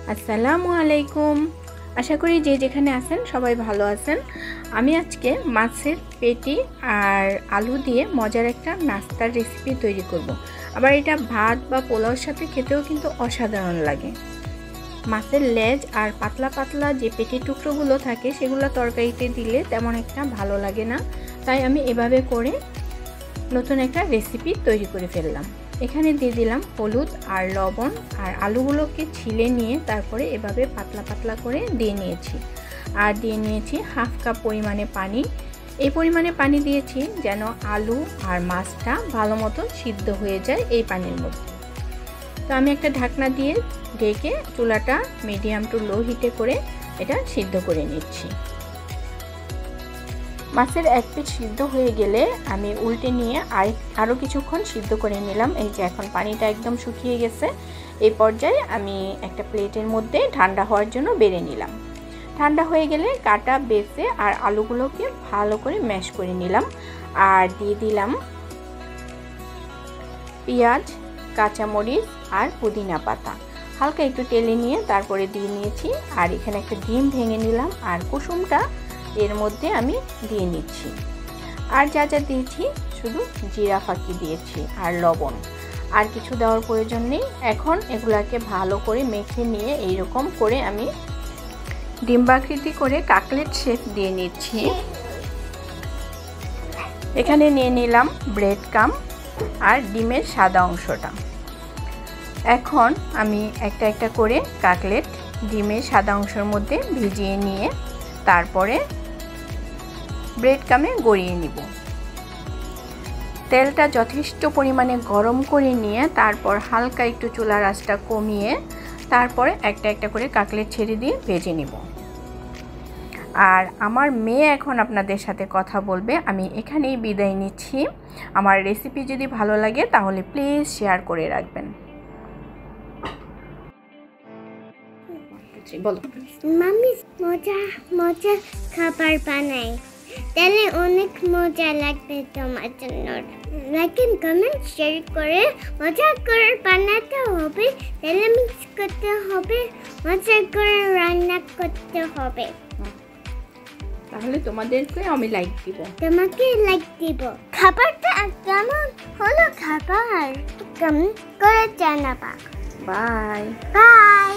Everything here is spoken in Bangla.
আসসালামু আলাইকুম। আশা করি যে যেখানে আছেন সবাই ভালো আছেন। আমি আজকে মাছের পেটি আর আলু দিয়ে মজার একটা নাস্তার রেসিপি তৈরি করব। আবার এটা ভাত বা পোলাওর সাথে খেতেও কিন্তু অসাধারণ লাগে। মাছের লেজ আর পাতলা পাতলা যে পেটির টুকরোগুলো থাকে সেগুলো তরকারিতে দিলে তেমন একটা ভালো লাগে না, তাই আমি এভাবে করে নতুন একটা রেসিপি তৈরি করে ফেললাম। এখানে দিয়ে দিলাম হলুদ আর লবণ, আর আলুগুলোকে ছিলে নিয়ে তারপরে এভাবে পাতলা পাতলা করে দিয়ে নিয়েছি। আর দিয়ে নিয়েছি হাফ কাপ পরিমাণে পানি। এই পরিমাণে পানি দিয়েছি যেন আলু আর মাছটা ভালো মতো সিদ্ধ হয়ে যায় এই পানির মধ্যে। তো আমি একটা ঢাকনা দিয়ে ঢেকে চুলাটা মিডিয়াম টু লো হিটে করে এটা সিদ্ধ করে নিচ্ছি। মাছের এক পিঠ সিদ্ধ হয়ে গেলে আমি উল্টে নিয়ে আরও কিছুক্ষণ সিদ্ধ করে নিলাম। এই যে এখন পানিটা একদম শুকিয়ে গেছে। এই পর্যায়ে আমি একটা প্লেটের মধ্যে ঠান্ডা হওয়ার জন্য বেড়ে নিলাম। ঠান্ডা হয়ে গেলে কাটা বেছে আর আলুগুলোকে ভালো করে ম্যাশ করে নিলাম। আর দিয়ে দিলাম পেঁয়াজ, কাঁচামরিচ আর পুদিনা পাতা হালকা একটু টেলে নিয়ে তারপরে দিয়ে নিয়েছি। আর এখানে একটা ডিম ভেঙে নিলাম আর কুসুমটা এর মধ্যে আমি দিয়ে নিচ্ছি। আর যা যা দিয়েছি শুধু জিরা ফাঁকি দিয়েছি আর লবণ, আর কিছু দেওয়ার প্রয়োজন নেই। এখন এগুলাকে ভালো করে মেখে নিয়ে এইরকম করে আমি ডিম্বাকৃতি করে কাটলেট শেপ দিয়ে নিচ্ছি। এখানে নিয়ে নিলাম ব্রেড ক্রাম্ব আর ডিমের সাদা অংশটা। এখন আমি একটা একটা করে কাটলেট ডিমের সাদা অংশের মধ্যে ভিজিয়ে নিয়ে তারপরে ব্রেড ক্রাম্বে গড়িয়ে নিব। তেলটা যথেষ্ট পরিমাণে গরম করে নিয়ে তারপর হালকা একটু চুলার আঁচটা কমিয়ে তারপরে একটা একটা করে কাটলেট ছেড়ে দিয়ে ভেজে নিব। আর আমার মেয়ে এখন আপনাদের সাথে কথা বলবে। আমি এখানেই বিদায় নিচ্ছি। আমার রেসিপি যদি ভালো লাগে তাহলে প্লিজ শেয়ার করে রাখবেন। বলো। মাম্মি মজা মজা খাবার বানায়, তাহলে অনেক মজা লাগবে তোমার জন্য। লাইক এন্ড কমেন্ট শেয়ার করে মজা করে বানাতে হবে, তাহলে মিক্স করতে হবে, মজা করে রান্না করতে হবে। তাহলে তোমাদেরকে আমি লাইক দিব। তোমাকে লাইক দিব। খাবারটা কেমন হলো খাবার কেমন করে জানাবা। Bye bye.